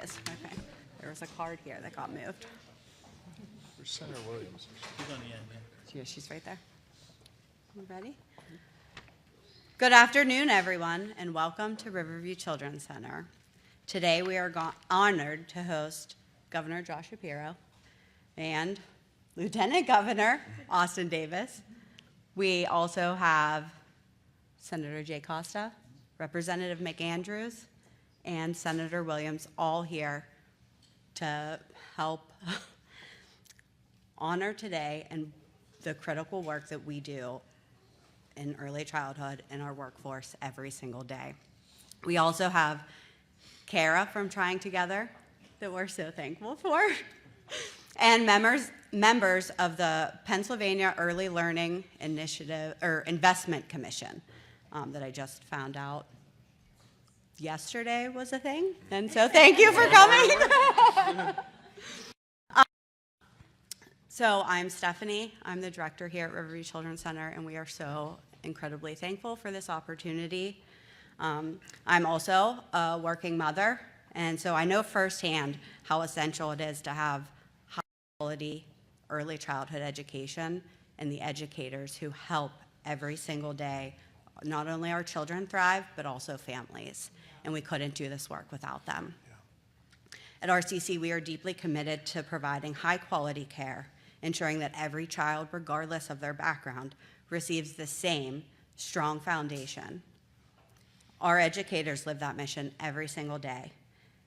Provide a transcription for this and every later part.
is. Okay. There was a card here that got moved. Where's Senator Williams? She's on the end, yeah. She's right there. You ready? Good afternoon, everyone, and welcome to Riverview Children's Center. Today we are honored to host Governor Josh Shapiro and Lieutenant Governor Austin Davis. We also have Senator Jay Costa, Representative McAndrews, and Senator Williams, all here to help honor today and the critical work that we do in early childhood in our workforce every single day. We also have Kara from Trying Together that we're so thankful for, and members of the Pennsylvania Early Learning Initiative or Investment Commission that I just found out yesterday was a thing, and so thank you for coming. So I'm Stephanie. I'm the director here at Riverview Children's Center, and we are so incredibly thankful for this opportunity. I'm also a working mother, and so I know firsthand how essential it is to have high-quality early childhood education and the educators who help every single day, not only our children thrive, but also families. And we couldn't do this work without them. Yeah. At RCC, we are deeply committed to providing high-quality care, ensuring that every child, regardless of their background, receives the same strong foundation. Our educators live that mission every single day,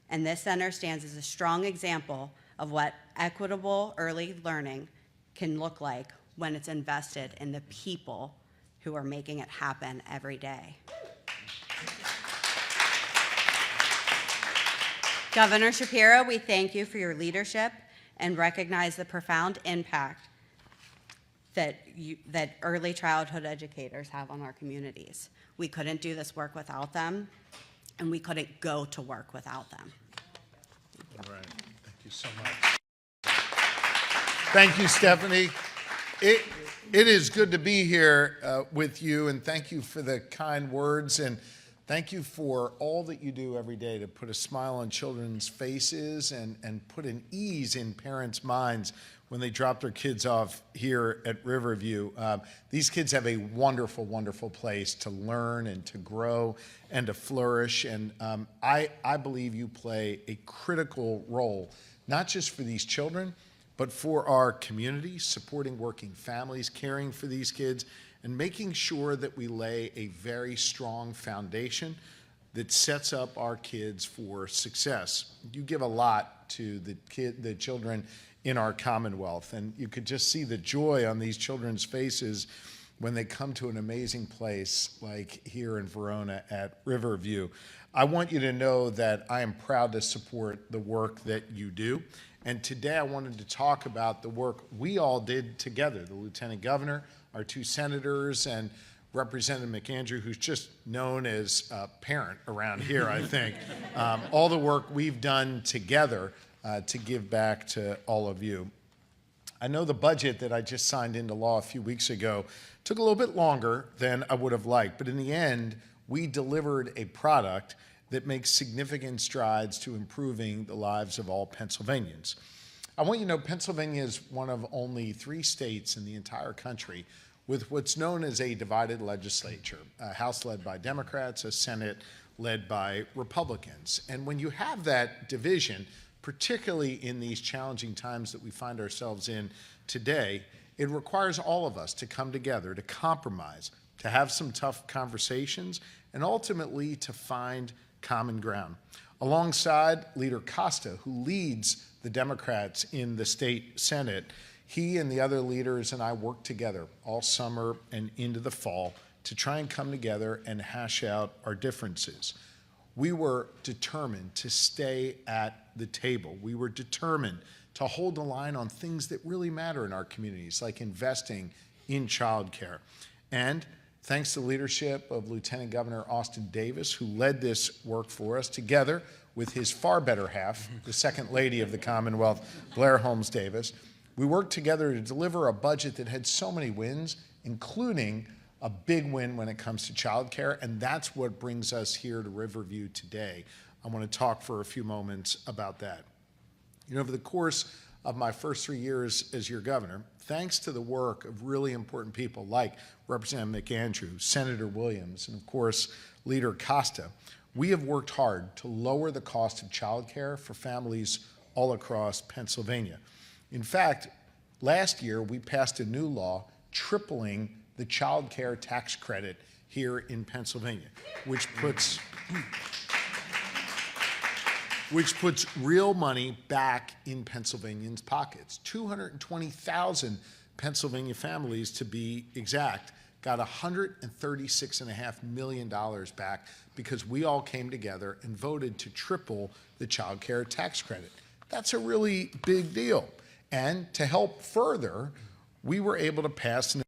and this center stands as a strong example of what equitable early learning can look like when it's invested in the people who are making it happen every day. Governor Shapiro, we thank you for your leadership and recognize the profound impact that early childhood educators have on our communities. We couldn't do this work without them, and we couldn't go to work without them. All right. Thank you so much. Thank you, Stephanie. It is good to be here with you, and thank you for the kind words, and thank you for all that you do every day to put a smile on children's faces and put an ease in parents' minds when they drop their kids off here at Riverview. These kids have a wonderful, wonderful place to learn and to grow and to flourish, and I believe you play a critical role, not just for these children, but for our community, supporting working families, caring for these kids, and making sure that we lay a very strong foundation that sets up our kids for success. You give a lot to the children in our Commonwealth, and you could just see the joy on these children's faces when they come to an amazing place like here in Verona at Riverview. I want you to know that I am proud to support the work that you do. And today I wanted to talk about the work we all did together, the Lieutenant Governor, our two senators, and Representative McAndrew, who's just known as a parent around here, I think. All the work we've done together to give back to all of you. I know the budget that I just signed into law a few weeks ago took a little bit longer than I would have liked, but in the end, we delivered a product that makes significant strides to improving the lives of all Pennsylvanians. I want you to know Pennsylvania is one of only 3 states in the entire country with what's known as a divided legislature, a House led by Democrats, a Senate led by Republicans. And when you have that division, particularly in these challenging times that we find ourselves in today, it requires all of us to come together, to compromise, to have some tough conversations, and ultimately to find common ground. Alongside Leader Costa, who leads the Democrats in the state Senate, he and the other leaders and I worked together all summer and into the fall to try and come together and hash out our differences. We were determined to stay at the table. We were determined to hold the line on things that really matter in our communities, like investing in childcare. And thanks to the leadership of Lieutenant Governor Austin Davis, who led this work for us, together with his far better half, the Second Lady of the Commonwealth, Blair Holmes Davis, we worked together to deliver a budget that had so many wins, including a big win when it comes to childcare, and that's what brings us here to Riverview today. I want to talk for a few moments about that. You know, over the course of my first 3 years as your governor, thanks to the work of really important people like Representative McAndrew, Senator Williams, and of course, Leader Costa, we have worked hard to lower the cost of child care for families all across Pennsylvania. In fact, last year we passed a new law tripling the child care tax credit here in Pennsylvania, which puts real money back in Pennsylvanians' pockets. 220,000 Pennsylvania families, to be exact, got $136.5 million back because we all came together and voted to triple the child care tax credit. That's a really big deal. And to help further, we were able to pass an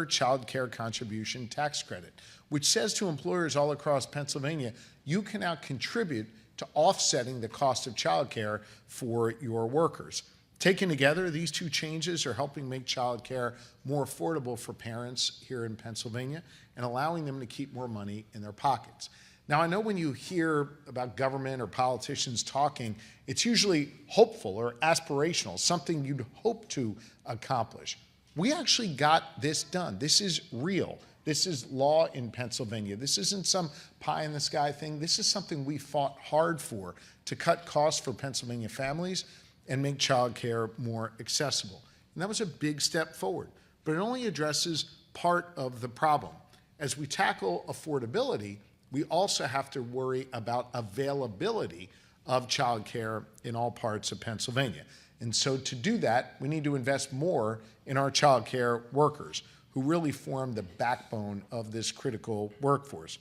child care contribution tax credit, which says to employers all across Pennsylvania, you can now contribute to offsetting the cost of child care for your workers. Taken together, these two changes are helping make child care more affordable for parents here in Pennsylvania and allowing them to keep more money in their pockets. Now, I know when you hear about government or politicians talking, it's usually hopeful or aspirational, something you'd hope to accomplish. We actually got this done. This is real. This is law in Pennsylvania. This isn't some pie in the sky thing. This is something we fought hard for, to cut costs for Pennsylvania families and make child care more accessible. And that was a big step forward, but it only addresses part of the problem. As we tackle affordability, we also have to worry about availability of child care in all parts of Pennsylvania. And so to do that, we need to invest more in our child care workers, who really form the backbone of this critical workforce.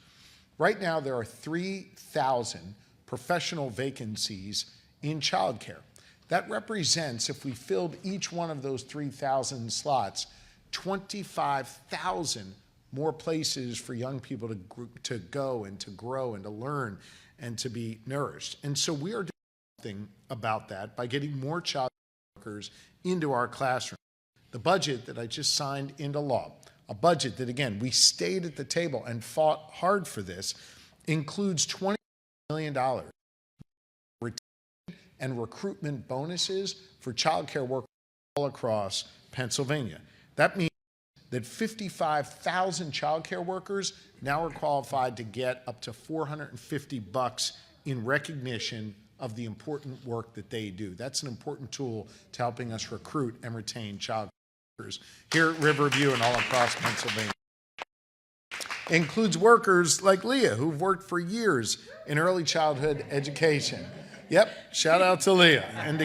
Right now, there are 3,000 professional vacancies in childcare. That represents, if we filled each one of those 3,000 slots, 25,000 more places for young people to go and to grow and to learn and to be nourished. And so we are doing something about that by getting more child workers into our classroom. The budget that I just signed into law, a budget that, again, we stayed at the table and fought hard for this, includes $20 million and recruitment bonuses for child care workers all across Pennsylvania. That means that 55,000 child care workers now are qualified to get up to $450 in recognition of the important work that they do. That's an important tool to helping us recruit and retain child care workers here at Riverview and all across Pennsylvania. It includes workers like Leah, who've worked for years in early childhood education. Yep, shout out to Leah. And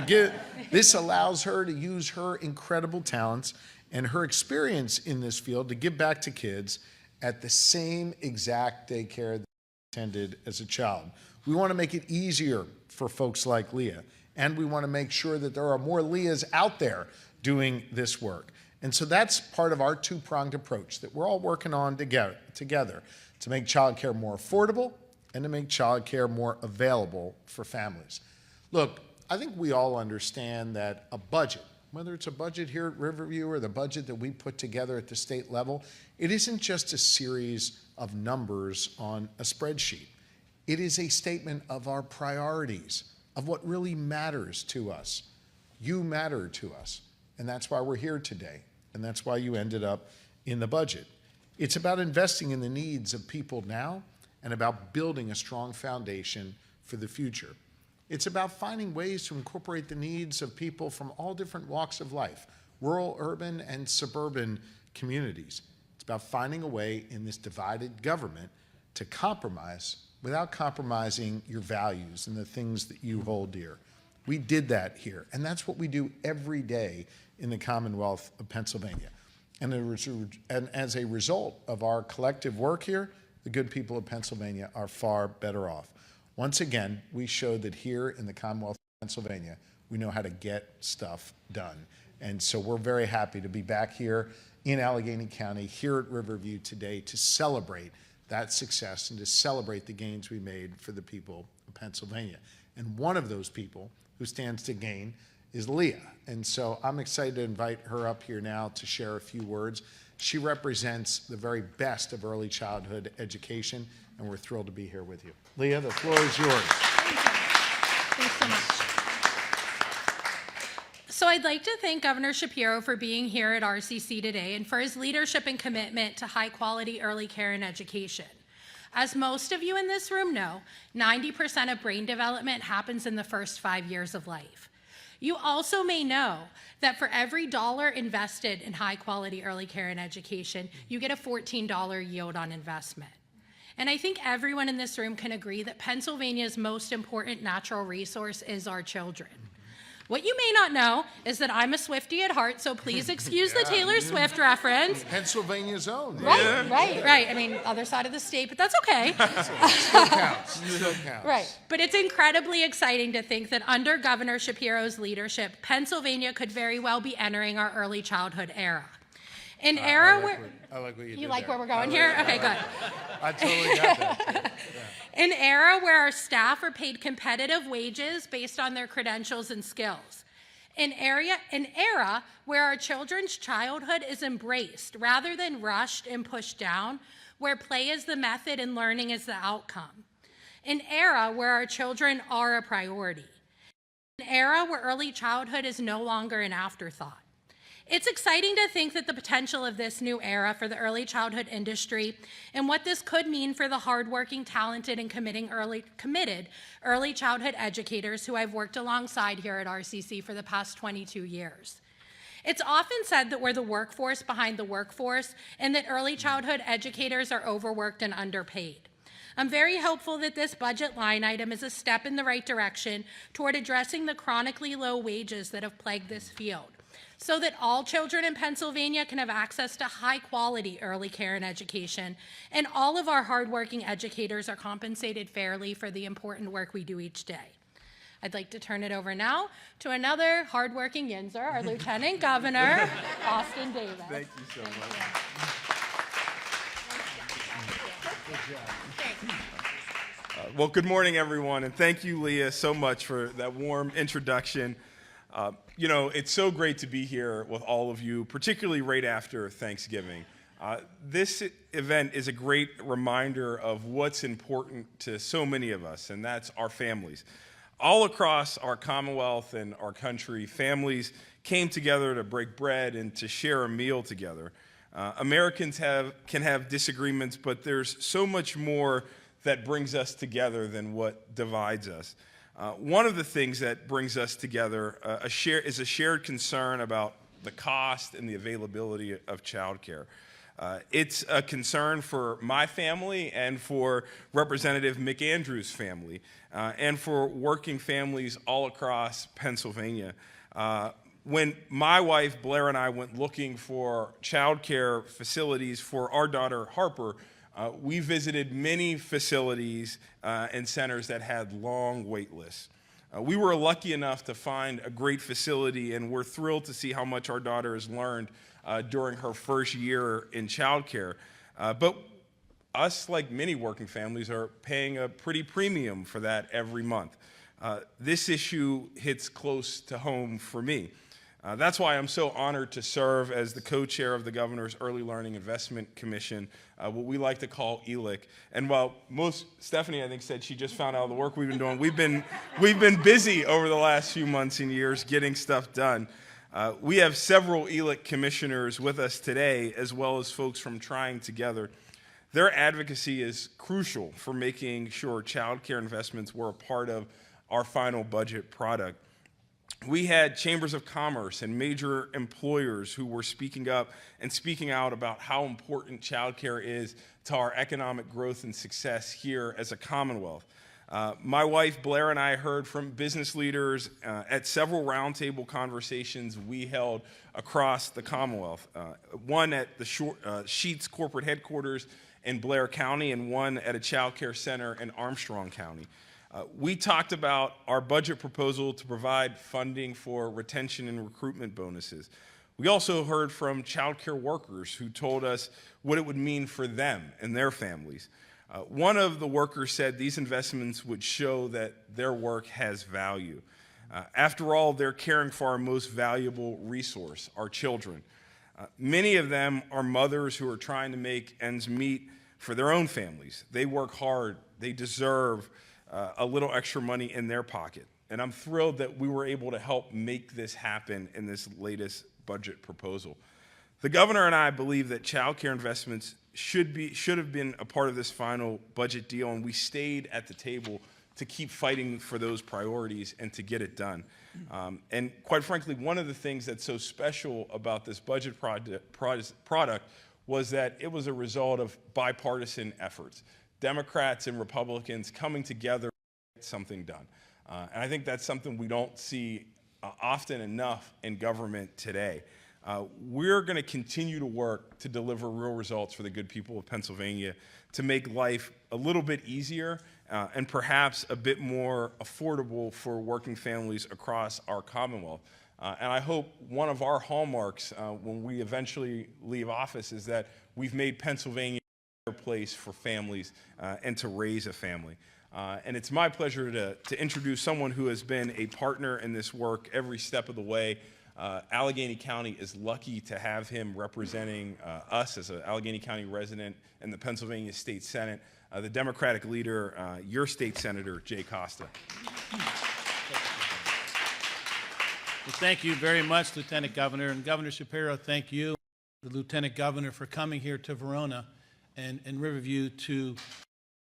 this allows her to use her incredible talents and her experience in this field to give back to kids at the same exact daycare that she attended as a child. We want to make it easier for folks like Leah, and we want to make sure that there are more Leahs out there doing this work. And so that's part of our two-pronged approach that we're all working on together to make childcare more affordable and to make childcare more available for families. Look, I think we all understand that a budget, whether it's a budget here at Riverview or the budget that we put together at the state level, it isn't just a series of numbers on a spreadsheet. It is a statement of our priorities, of what really matters to us. You matter to us, and that's why we're here today, and that's why you ended up in the budget. It's about investing in the needs of people now and about building a strong foundation for the future. It's about finding ways to incorporate the needs of people from all different walks of life, rural, urban, and suburban communities. It's about finding a way in this divided government to compromise without compromising your values and the things that you hold dear. We did that here, and that's what we do every day in the Commonwealth of Pennsylvania. And as a result of our collective work here, the good people of Pennsylvania are far better off. Once again, we showed that here in the Commonwealth of Pennsylvania, we know how to get stuff done. And so we're very happy to be back here in Allegheny County, here at Riverview today, to celebrate that success and to celebrate the gains we made for the people of Pennsylvania. And one of those people who stands to gain is Leah. And so I'm excited to invite her up here now to share a few words. She represents the very best of early childhood education, and we're thrilled to be here with you. Leah, the floor is yours. Thanks so much. So I'd like to thank Governor Shapiro for being here at RCC today and for his leadership and commitment to high-quality early care and education. As most of you in this room know, 90% of brain development happens in the first 5 years of life. You also may know that for every dollar invested in high-quality early care and education, you get a $14 yield on investment. And I think everyone in this room can agree that Pennsylvania's most important natural resource is our children. What you may not know is that I'm a Swiftie at heart, so please excuse the Taylor Swift reference. Pennsylvania's own. Right. I mean, other side of the state, but that's okay. Still counts. Right. But it's incredibly exciting to think that under Governor Shapiro's leadership, Pennsylvania could very well be entering our early childhood era. An era where... I like what you did. You like there. where we're going here? Okay, good. I totally got that. An era where our staff are paid competitive wages based on their credentials and skills. An era where our children's childhood is embraced rather than rushed and pushed down, where play is the method and learning is the outcome. An era where our children are a priority. An era where early childhood is no longer an afterthought. It's exciting to think that the potential of this new era for the early childhood industry and what this could mean for the hardworking, talented, and committed early childhood educators who I've worked alongside here at RCC for the past 22 years. It's often said that we're the workforce behind the workforce and that early childhood educators are overworked and underpaid. I'm very hopeful that this budget line item is a step in the right direction toward addressing the chronically low wages that have plagued this field, so that all children in Pennsylvania can have access to high-quality early care and education, and all of our hardworking educators are compensated fairly for the important work we do each day. I'd like to turn it over now to another hardworking Yinzer, our Lieutenant Governor, Austin Davis. Thank you so much. Well, good morning, everyone, and thank you, Leah, so much for that warm introduction. You know, it's so great to be here with all of you, particularly right after Thanksgiving. This event is a great reminder of what's important to so many of us, and that's our families. All across our Commonwealth and our country, families came together to break bread and to share a meal together. Americans can have disagreements, but there's so much more that brings us together than what divides us. One of the things that brings us together is a shared concern about the cost and the availability of childcare. It's a concern for my family and for Representative McAndrews' family and for working families all across Pennsylvania. When my wife Blair and I went looking for childcare facilities for our daughter Harper, we visited many facilities and centers that had long wait lists. We were lucky enough to find a great facility, and we're thrilled to see how much our daughter has learned during her first year in childcare. But us, like many working families, are paying a pretty premium for that every month. This issue hits close to home for me. That's why I'm so honored to serve as the co-chair of the Governor's Early Learning Investment Commission, what we like to call ELIC. And while Stephanie, I think, said she just found out the work we've been doing, we've been busy over the last few months and years getting stuff done. We have several ELIC commissioners with us today, as well as folks from Trying Together. Their advocacy is crucial for making sure child care investments were a part of our final budget product. We had chambers of commerce and major employers who were speaking up and speaking out about how important childcare is to our economic growth and success here as a Commonwealth. My wife Blair and I heard from business leaders at several roundtable conversations we held across the Commonwealth. One at the Sheetz corporate headquarters in Blair County and one at a child care center in Armstrong County. We talked about our budget proposal to provide funding for retention and recruitment bonuses. We also heard from child care workers who told us what it would mean for them and their families. One of the workers said these investments would show that their work has value. After all, they're caring for our most valuable resource, our children. Many of them are mothers who are trying to make ends meet for their own families. They work hard. They deserve a little extra money in their pocket. And I'm thrilled that we were able to help make this happen in this latest budget proposal. The governor and I believe that child care investments should have been a part of this final budget deal, and we stayed at the table to keep fighting for those priorities and to get it done. And quite frankly, one of the things that's so special about this budget product was that it was a result of bipartisan efforts. Democrats and Republicans coming together to get something done. And I think that's something we don't see often enough in government today. We're going to continue to work to deliver real results for the good people of Pennsylvania, to make life a little bit easier and perhaps a bit more affordable for working families across our Commonwealth. And I hope one of our hallmarks when we eventually leave office is that we've made Pennsylvania a better place for families and to raise a family. And it's my pleasure to introduce someone who has been a partner in this work every step of the way. Allegheny County is lucky to have him representing us as an Allegheny County resident in the Pennsylvania State Senate, the Democratic leader, your state senator, Jay Costa. Well, thank you very much, Lieutenant Governor. And Governor Shapiro, thank you, the Lieutenant Governor, for coming here to Verona and Riverview to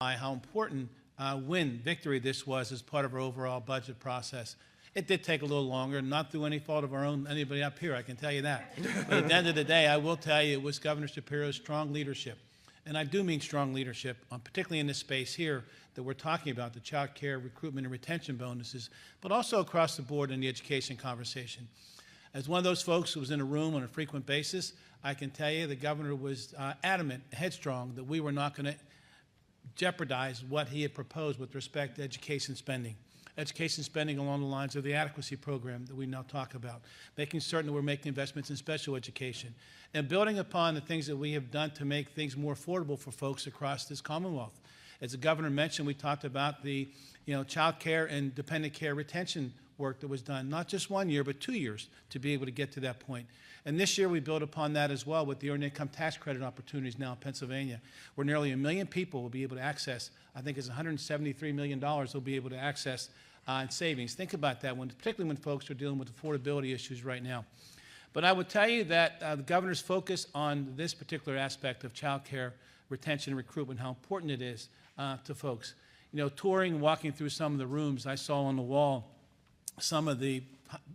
highlight how important victory this was as part of our overall budget process. It did take a little longer, not through any fault of our own, anybody up here, I can tell you that. But at the end of the day, I will tell you it was Governor Shapiro's strong leadership. And I do mean strong leadership, particularly in this space here that we're talking about, the child care recruitment and retention bonuses, but also across the board in the education conversation. As one of those folks who was in a room on a frequent basis, I can tell you the governor was adamant, headstrong, that we were not going to jeopardize what he had proposed with respect to education spending. Education spending along the lines of the adequacy program that we now talk about, making certain that we're making investments in special education, and building upon the things that we have done to make things more affordable for folks across this Commonwealth. As the governor mentioned, we talked about the child care and dependent care retention work that was done, not just 1 year, but 2 years to be able to get to that point. And this year we build upon that as well with the earned income tax credit opportunities now in Pennsylvania, where nearly 1 million people will be able to access, I think it's $173 million they'll be able to access in savings. Think about that, particularly when folks are dealing with affordability issues right now. But I would tell you that the governor's focus on this particular aspect of child care, retention, and recruitment, how important it is to folks. Touring, walking through some of the rooms, I saw on the wall some of the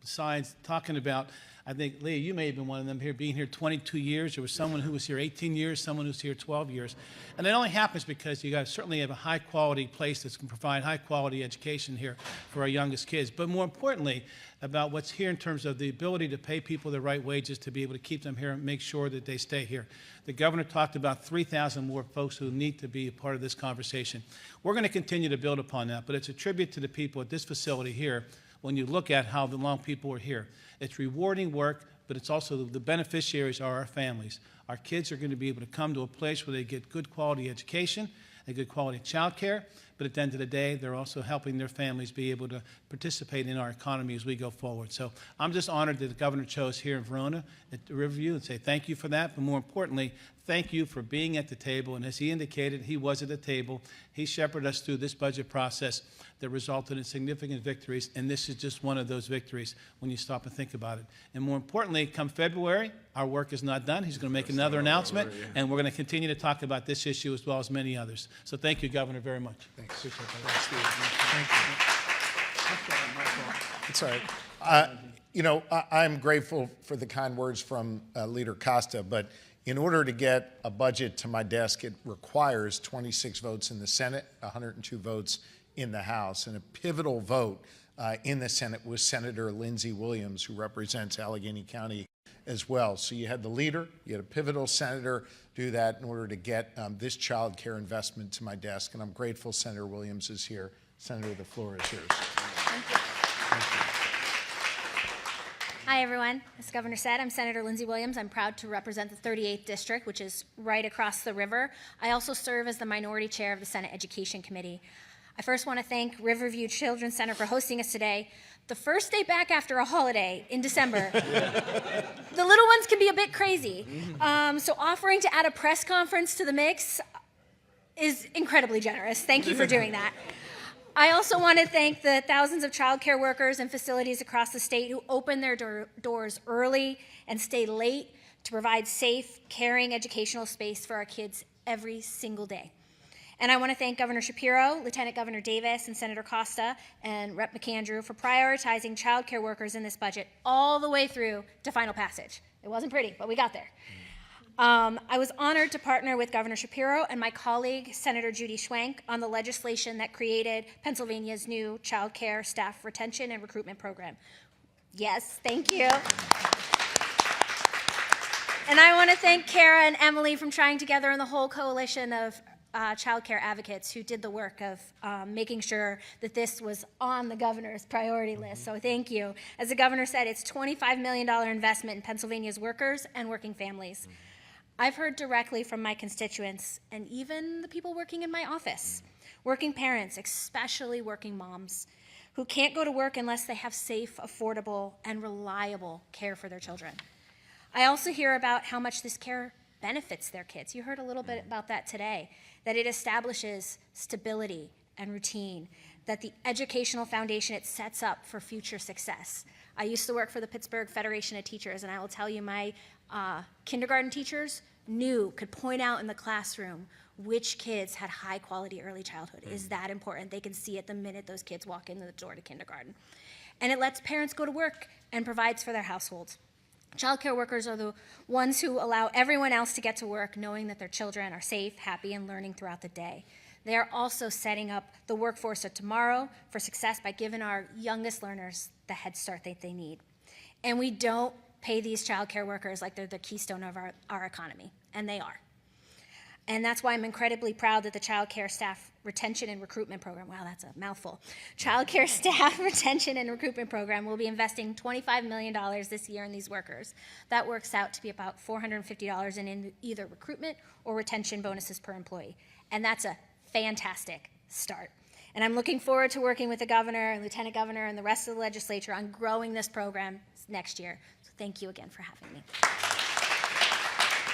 signs talking about, I think, Leah, you may have been one of them here, being here 22 years. There was someone who was here 18 years, someone who's here 12 years. And it only happens because you guys certainly have a high-quality place that can provide high-quality education here for our youngest kids. But more importantly, about what's here in terms of the ability to pay people the right wages to be able to keep them here and make sure that they stay here. The governor talked about 3,000 more folks who need to be a part of this conversation. We're going to continue to build upon that, but it's a tribute to the people at this facility here when you look at how the long people are here. It's rewarding work, but it's also the beneficiaries are our families. Our kids are going to be able to come to a place where they get good quality education and good quality child care, but at the end of the day, they're also helping their families be able to participate in our economy as we go forward. So I'm just honored that the governor chose here in Verona at Riverview and say thank you for that, but more importantly, thank you for being at the table. And as he indicated, he was at the table. He shepherded us through this budget process that resulted in significant victories, and this is just one of those victories when you stop and think about it. And more importantly, come February, our work is not done. He's going to make another announcement, and we're going to continue to talk about this issue as well as many others. So thank you, Governor, very much. Thanks. Appreciate that. Thank you. It's all right. I'm grateful for the kind words from Leader Costa, but in order to get a budget to my desk, it requires 26 votes in the Senate, 102 votes in the House, and a pivotal vote in the Senate was Senator Lindsey Williams, who represents Allegheny County as well. So you had the leader, you had a pivotal senator do that in order to get this child care investment to my desk, and I'm grateful Senator Williams is here. Senator, the floor is yours. Thank you. Hi, everyone. As Governor said, I'm Senator Lindsey Williams. I'm proud to represent the 38th District, which is right across the river. I also serve as the Minority Chair of the Senate Education Committee. I first want to thank Riverview Children's Center for hosting us today. The first day back after a holiday in December. The little ones can be a bit crazy. So offering to add a press conference to the mix is incredibly generous. Thank you for doing that. I also want to thank the thousands of childcare workers and facilities across the state who open their doors early and stay late to provide safe, caring educational space for our kids every single day. And I want to thank Governor Shapiro, Lieutenant Governor Davis, and Senator Costa, and Rep. McAndrew for prioritizing childcare workers in this budget all the way through to final passage. It wasn't pretty, but we got there. I was honored to partner with Governor Shapiro and my colleague, Senator Judy Schwenk, on the legislation that created Pennsylvania's new child care staff retention and recruitment program. Yes, thank you. And I want to thank Kara and Emily from Trying Together and the whole coalition of child care advocates who did the work of making sure that this was on the governor's priority list. So thank you. As the governor said, it's $25 million investment in Pennsylvania's workers and working families. I've heard directly from my constituents and even the people working in my office, working parents, especially working moms, who can't go to work unless they have safe, affordable, and reliable care for their children. I also hear about how much this care benefits their kids. You heard a little bit about that today, that it establishes stability and routine, that the educational foundation it sets up for future success. I used to work for the Pittsburgh Federation of Teachers, and I will tell you my kindergarten teachers could point out in the classroom which kids had high quality early childhood. Is that important? They can see it the minute those kids walk in the door to kindergarten. And it lets parents go to work and provides for their households. Child care workers are the ones who allow everyone else to get to work knowing that their children are safe, happy, and learning throughout the day. They are also setting up the workforce of tomorrow for success by giving our youngest learners the head start that they need. And we don't pay these child care workers like they're the keystone of our economy, and they are. And that's why I'm incredibly proud that the Child Care Staff Retention and Recruitment Program, wow, that's a mouthful. Child Care Staff Retention and Recruitment Program will be investing $25 million this year in these workers. That works out to be about $450 in either recruitment or retention bonuses per employee. And that's a fantastic start. And I'm looking forward to working with the governor and lieutenant governor and the rest of the legislature on growing this program next year. So thank you again for having me.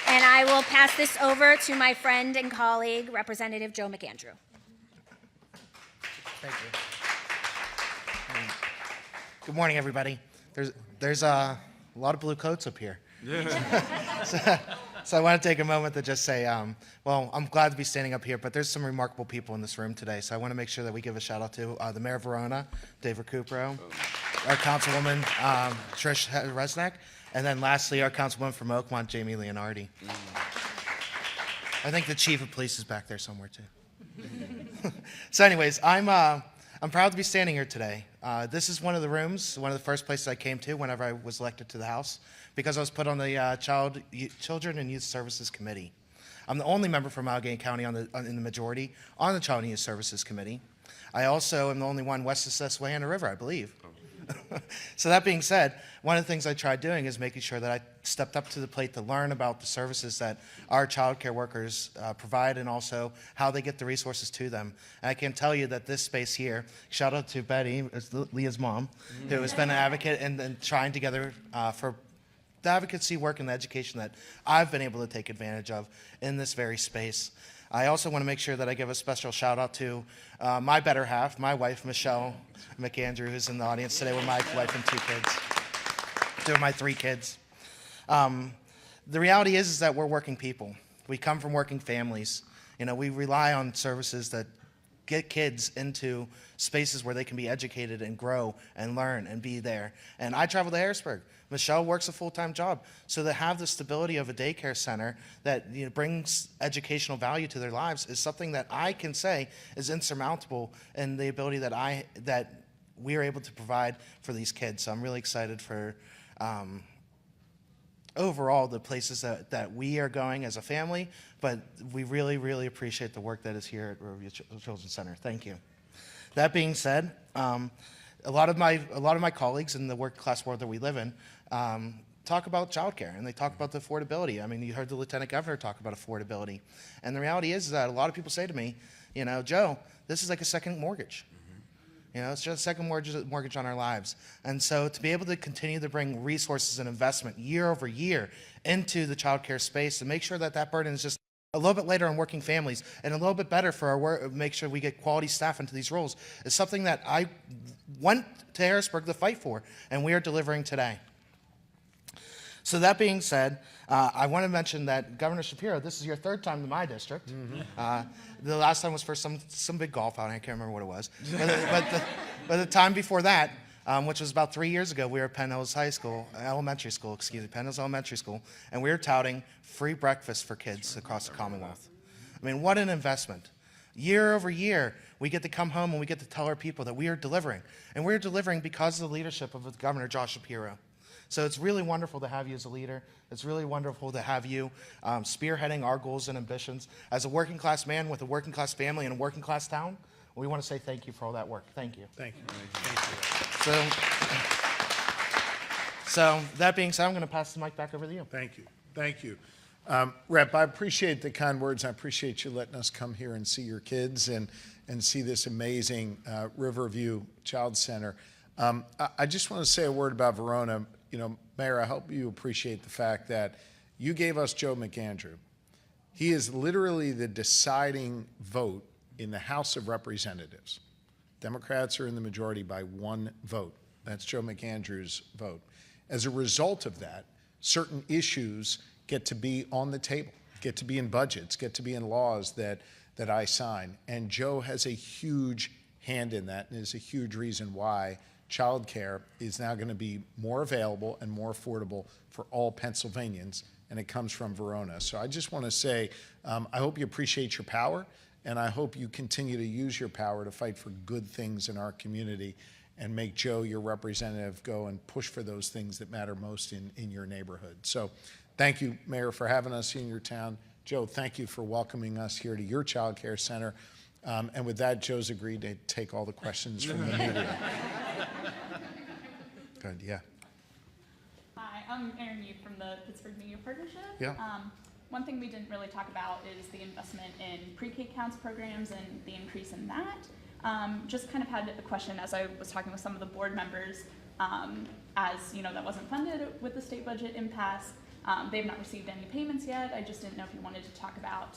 And I will pass this over to my friend and colleague, Representative Joe McAndrew. Thank you. Good morning, everybody. There's a lot of blue coats up here. Yeah. So I want to take a moment to just say, well, I'm glad to be standing up here, but there's some remarkable people in this room today. So I want to make sure that we give a shout out to the Mayor of Verona, Dave Recupero, our Councilwoman, Trish Resnick, and then lastly, our Councilwoman from Oakmont, Jamie Leonardi. I think the Chief of Police is back there somewhere too. So anyways, I'm proud to be standing here today. This is one of the rooms, one of the first places I came to whenever I was elected to the House, because I was put on the Children and Youth Services Committee. I'm the only member from Allegheny County in the majority on the Child and Youth Services Committee. I also am the only one west of Susquehanna River, I believe. So that being said, one of the things I tried doing is making sure that I stepped up to the plate to learn about the services that our child care workers provide and also how they get the resources to them. And I can tell you that this space here, shout out to Betty, Leah's mom, who has been an advocate and trying together for the advocacy work and the education that I've been able to take advantage of in this very space. I also want to make sure that I give a special shout out to my better half, my wife, Michelle McAndrew, who's in the audience today with my wife and two of my 3 kids. The reality is that we're working people. We come from working families. You know, we rely on services that get kids into spaces where they can be educated and grow and learn and be there. And I travel to Harrisburg. Michelle works a full-time job. So to have the stability of a daycare center that brings educational value to their lives is something that I can say is insurmountable in the ability that we are able to provide for these kids. So I'm really excited for overall the places that we are going as a family, but we really, really appreciate the work that is here at Riverview Children's Center. Thank you. That being said, a lot of my colleagues in the working class world that we live in talk about childcare, and they talk about the affordability. I mean, you heard the Lieutenant Governor talk about affordability. And the reality is that a lot of people say to me, you know, Joe, this is like a second mortgage. You know, it's just a second mortgage on our lives. And so to be able to continue to bring resources and investment year over year into the childcare space and make sure that that burden is just a little bit later on working families, and a little bit better for our work, make sure we get quality staff into these roles, is something that I went to Harrisburg to fight for, and we are delivering today. So that being said, I want to mention that Governor Shapiro, this is your third time in my district. The last time was for some big golf outing. I can't remember what it was. But the time before that, which was about 3 years ago, we were at Penn Hills Elementary School, and we were touting free breakfast for kids across the Commonwealth. I mean, what an investment. Year over year, we get to come home and we get to tell our people that we are delivering. And we're delivering because of the leadership of Governor Josh Shapiro. So it's really wonderful to have you as a leader. It's really wonderful to have you spearheading our goals and ambitions. As a working class man with a working class family in a working class town, we want to say thank you for all that work. Thank you. Thank you. Thank you. So that being said, I'm going to pass the mic back over to you. Thank you. Thank you. Rep, I appreciate the kind words. I appreciate you letting us come here and see your kids and see this amazing Riverview Child Center. I just want to say a word about Verona. You know, Mayor, I hope you appreciate the fact that you gave us Joe McAndrew. He is literally the deciding vote in the House of Representatives. Democrats are in the majority by 1 vote. That's Joe McAndrew's vote. As a result of that, certain issues get to be on the table, get to be in budgets, get to be in laws that I sign. And Joe has a huge hand in that, and is a huge reason why childcare is now going to be more available and more affordable for all Pennsylvanians, and it comes from Verona. So I just want to say, I hope you appreciate your power, and I hope you continue to use your power to fight for good things in our community and make Joe, your representative, go and push for those things that matter most in your neighborhood. So thank you, Mayor, for having us in your town. Joe, thank you for welcoming us here to your child care center. And with that, Joe's agreed to take all the questions from the media. Good, yeah. Hi, I'm Erin Youth from the Pittsburgh Media Partnership. Yeah. One thing we didn't really talk about is the investment in pre-K counts programs and the increase in that. Just kind of had a question as I was talking with some of the board members, as you know, that wasn't funded with the state budget impasse. They've not received any payments yet. I just didn't know if you wanted to talk about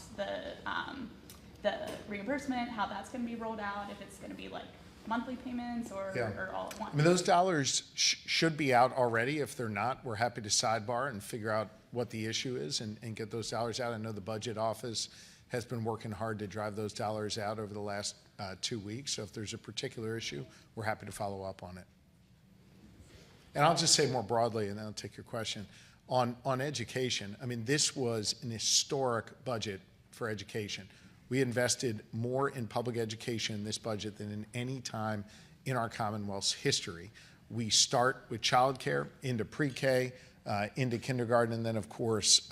the reimbursement, how that's going to be rolled out, if it's going to be like monthly payments or all at once. I mean, those dollars should be out already. If they're not, we're happy to sidebar and figure out what the issue is and get those dollars out. I know the budget office has been working hard to drive those dollars out over the last 2 weeks. So if there's a particular issue, we're happy to follow up on it. And I'll just say more broadly, and then I'll take your question. On education, I mean, this was an historic budget for education. We invested more in public education in this budget than in any time in our Commonwealth's history. We start with childcare into pre-K, into kindergarten, and then of course,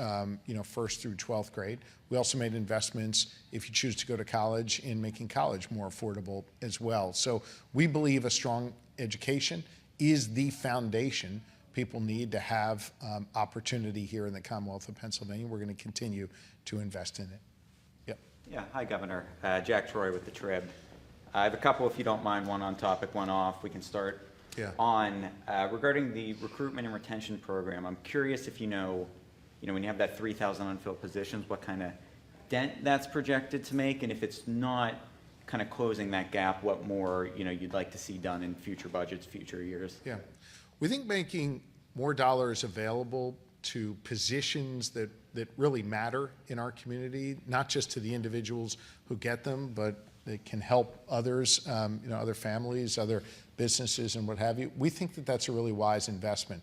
first through 12th grade. We also made investments, if you choose to go to college, in making college more affordable as well. So we believe a strong education is the foundation people need to have opportunity here in the Commonwealth of Pennsylvania. We're going to continue to invest in it. Yep. Yeah, hi Governor. Jack Troy with the Trib. I have a couple, if you don't mind, one on topic, one off. We can start on regarding the recruitment and retention program. I'm curious if you know, when you have that 3,000 unfilled positions, what kind of dent that's projected to make, and if it's not kind of closing that gap, what more you'd like to see done in future budgets, future years. Yeah, we think making more dollars available to positions that really matter in our community, not just to the individuals who get them, but that can help others, other families, other businesses, and what have you. We think that that's a really wise investment.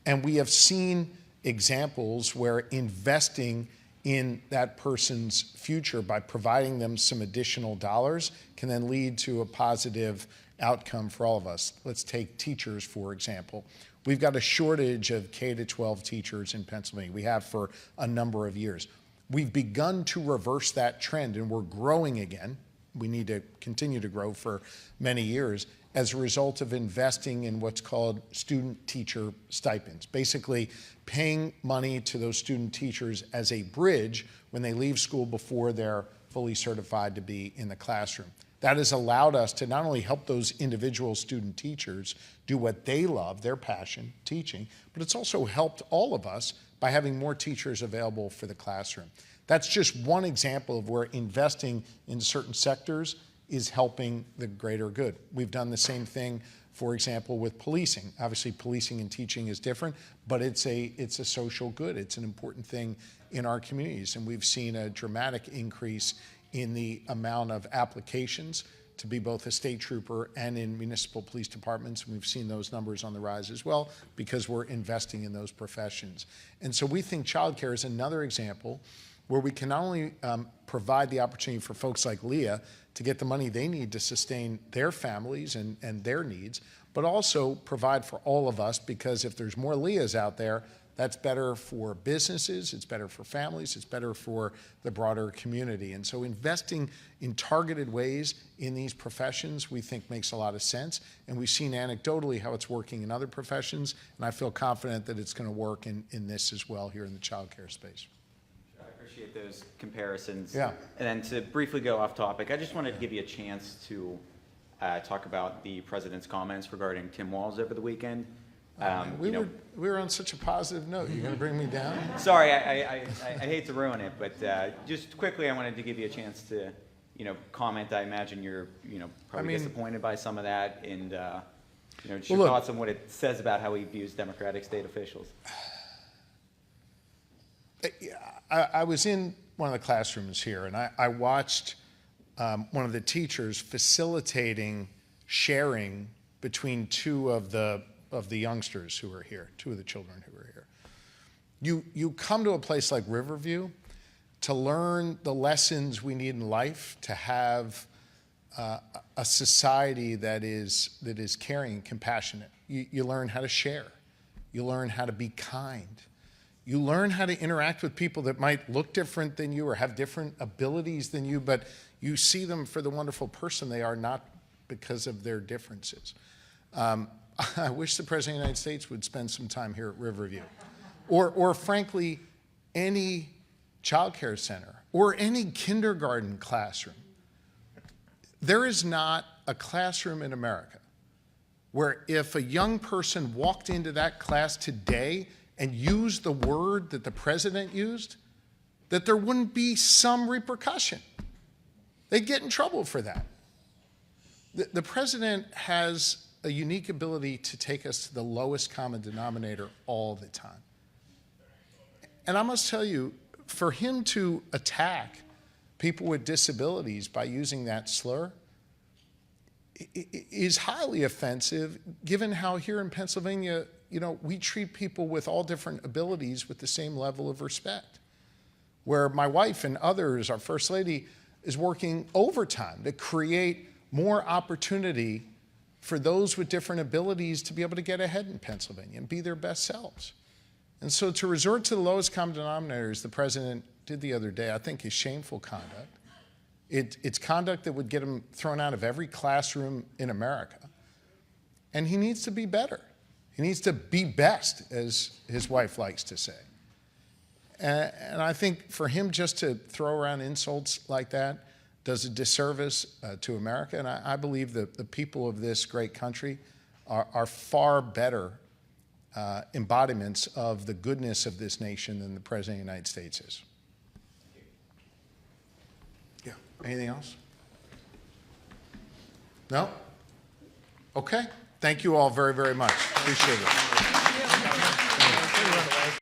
And we have seen examples where investing in that person's future by providing them some additional dollars can then lead to a positive outcome for all of us. Let's take teachers, for example. We've got a shortage of K-12 teachers in Pennsylvania. We have for a number of years. We've begun to reverse that trend, and we're growing again. We need to continue to grow for many years as a result of investing in what's called student teacher stipends, basically paying money to those student teachers as a bridge when they leave school before they're fully certified to be in the classroom. That has allowed us to not only help those individual student teachers do what they love, their passion, teaching, but it's also helped all of us by having more teachers available for the classroom. That's just one example of where investing in certain sectors is helping the greater good. We've done the same thing, for example, with policing. Obviously, policing and teaching is different, but it's a social good. It's an important thing in our communities, and we've seen a dramatic increase in the amount of applications to be both a state trooper and in municipal police departments. And we've seen those numbers on the rise as well because we're investing in those professions. And so we think childcare is another example where we can not only provide the opportunity for folks like Leah to get the money they need to sustain their families and their needs, but also provide for all of us, because if there's more Leahs out there, that's better for businesses, it's better for families, it's better for the broader community. And so investing in targeted ways in these professions we think makes a lot of sense. And we've seen anecdotally how it's working in other professions, and I feel confident that it's going to work in this as well here in the childcare space. I appreciate those comparisons. Yeah. And then to briefly go off topic, I just wanted to give you a chance to talk about the president's comments regarding Tim Walz over the weekend. We were on such a positive note. You're going to bring me down? Sorry, I hate to ruin it, but just quickly, I wanted to give you a chance to, comment. I imagine you're, probably disappointed by some of that, and just your thoughts on what it says about how he views Democratic state officials. I was in one of the classrooms here, and I watched one of the teachers facilitating sharing between two of the youngsters who were here, two of the children who were here. You come to a place like Riverview to learn the lessons we need in life, to have a society that is caring and compassionate. You learn how to share. You learn how to be kind. You learn how to interact with people that might look different than you or have different abilities than you, but you see them for the wonderful person they are, not because of their differences. I wish the President of the United States would spend some time here at Riverview, or frankly, any child care center or any kindergarten classroom. There is not a classroom in America where if a young person walked into that class today and used the word that the president used, that there wouldn't be some repercussion. They'd get in trouble for that. The president has a unique ability to take us to the lowest common denominator all the time. And I must tell you, for him to attack people with disabilities by using that slur is highly offensive, given how here in Pennsylvania, we treat people with all different abilities with the same level of respect. Where my wife and others, our First Lady, is working overtime to create more opportunity for those with different abilities to be able to get ahead in Pennsylvania and be their best selves. And so to resort to the lowest common denominator, as the president did the other day, I think is shameful conduct. It's conduct that would get him thrown out of every classroom in America. And he needs to be better. He needs to be best, as his wife likes to say. And I think for him just to throw around insults like that does a disservice to America. And I believe that the people of this great country are far better embodiments of the goodness of this nation than the President of the United States is. Yeah. Anything else? No? Okay. Thank you all very, very much. Appreciate it.